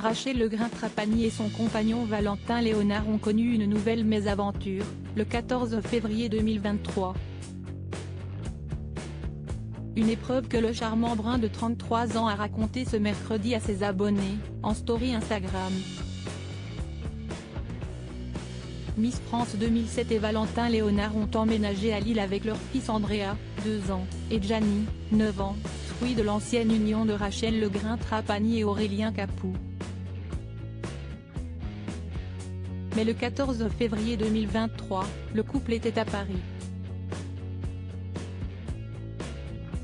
Rachel Legrin-Trapani et son compagnon Valentin Léonard ont connu une nouvelle mésaventure, le 14 février 2023. Une épreuve que le charmant brun de 33 ans a raconté ce mercredi à ses abonnés, en story Instagram. Miss France 2007 et Valentin Léonard ont emménagé à Lille avec leur fils Andrea, 2 ans, et Gianni, 9 ans, fruit de l'ancienne union de Rachel Legrin-Trapani et Aurélien Capou. Mais le 14 février 2023, le couple était à Paris.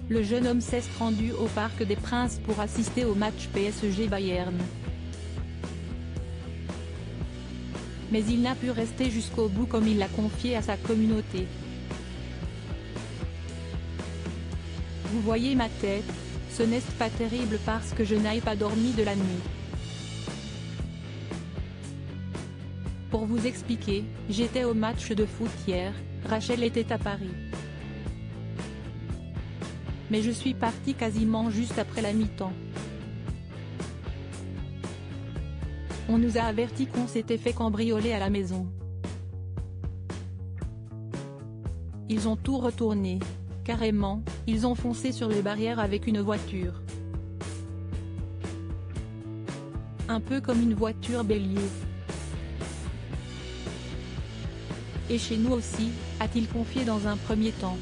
Le jeune homme s'est rendu au Parc des Princes pour assister au match PSG Bayern. Mais il n'a pu rester jusqu'au bout comme il l'a confié à sa communauté. Vous voyez ma tête, ce n'est pas terrible parce que je n'ai pas dormi de la nuit. Pour vous expliquer, j'étais au match de foot hier, Rachel était à Paris. Mais je suis partie quasiment juste après la mi-temps. On nous a averti qu'on s'était fait cambrioler à la maison. Ils ont tout retourné. Carrément, ils ont foncé sur les barrières avec une voiture. Un peu comme une voiture bélier. Et chez nous aussi, a-t-il confié dans un premier temps.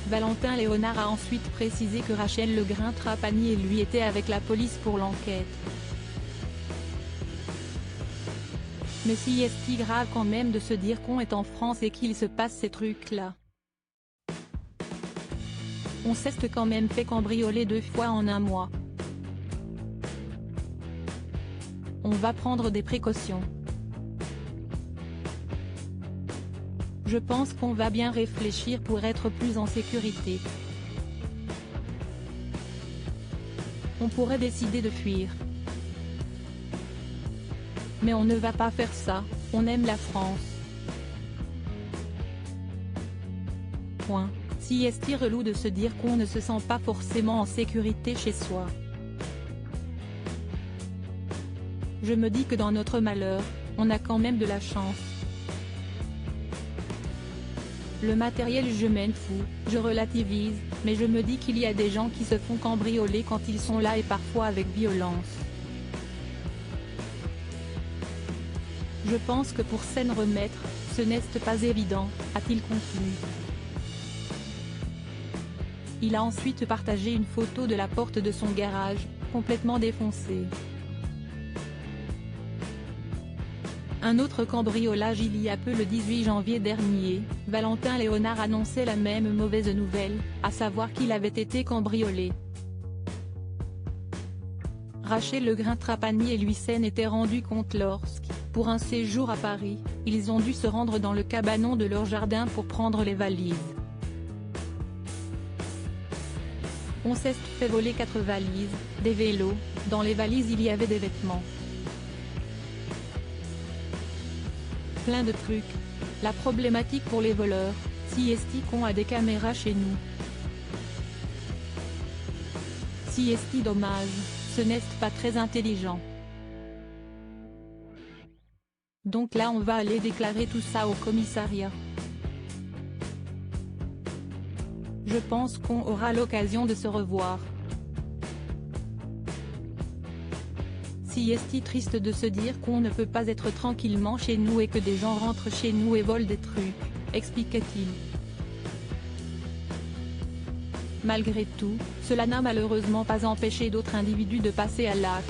Valentin Léonard a ensuite précisé que Rachel Legrin-Trapani et lui étaient avec la police pour l'enquête. Mais si est-il grave quand même de se dire qu'on est en France et qu'il se passe ces trucs-là. On s'est quand même fait cambrioler 2 fois en un mois. On va prendre des précautions. Je pense qu'on va bien réfléchir pour être plus en sécurité. On pourrait décider de fuir. Mais on ne va pas faire ça, on aime la France. Point. Si est-il relou de se dire qu'on ne se sent pas forcément en sécurité chez soi. Je me dis que dans notre malheur, on a quand même de la chance. Le matériel je m'en fous, je relativise, mais je me dis qu'il y a des gens qui se font cambrioler quand ils sont là et parfois avec violence. Je pense que pour s'en remettre, ce n'est pas évident, a-t-il conclu. Il a ensuite partagé une photo de la porte de son garage, complètement défoncée. Un autre cambriolage il y a peu le 18 janvier dernier, Valentin Léonard annonçait la même mauvaise nouvelle, à savoir qu'il avait été cambriolé. Rachel Legrin-Trapani et lui s'en étaient rendus compte lorsque, pour un séjour à Paris, ils ont dû se rendre dans le cabanon de leur jardin pour prendre les valises. On s'est fait voler 4 valises, des vélos, dans les valises il y avait des vêtements. Plein de trucs. La problématique pour les voleurs, si est-il qu'on a des caméras chez nous. Si est-il dommage, ce n'est pas très intelligent. Donc là on va aller déclarer tout ça au commissariat. Je pense qu'on aura l'occasion de se revoir. Si est-il triste de se dire qu'on ne peut pas être tranquillement chez nous et que des gens rentrent chez nous et volent des trucs, expliquait-il. Malgré tout, cela n'a malheureusement pas empêché d'autres individus de passer à l'acte.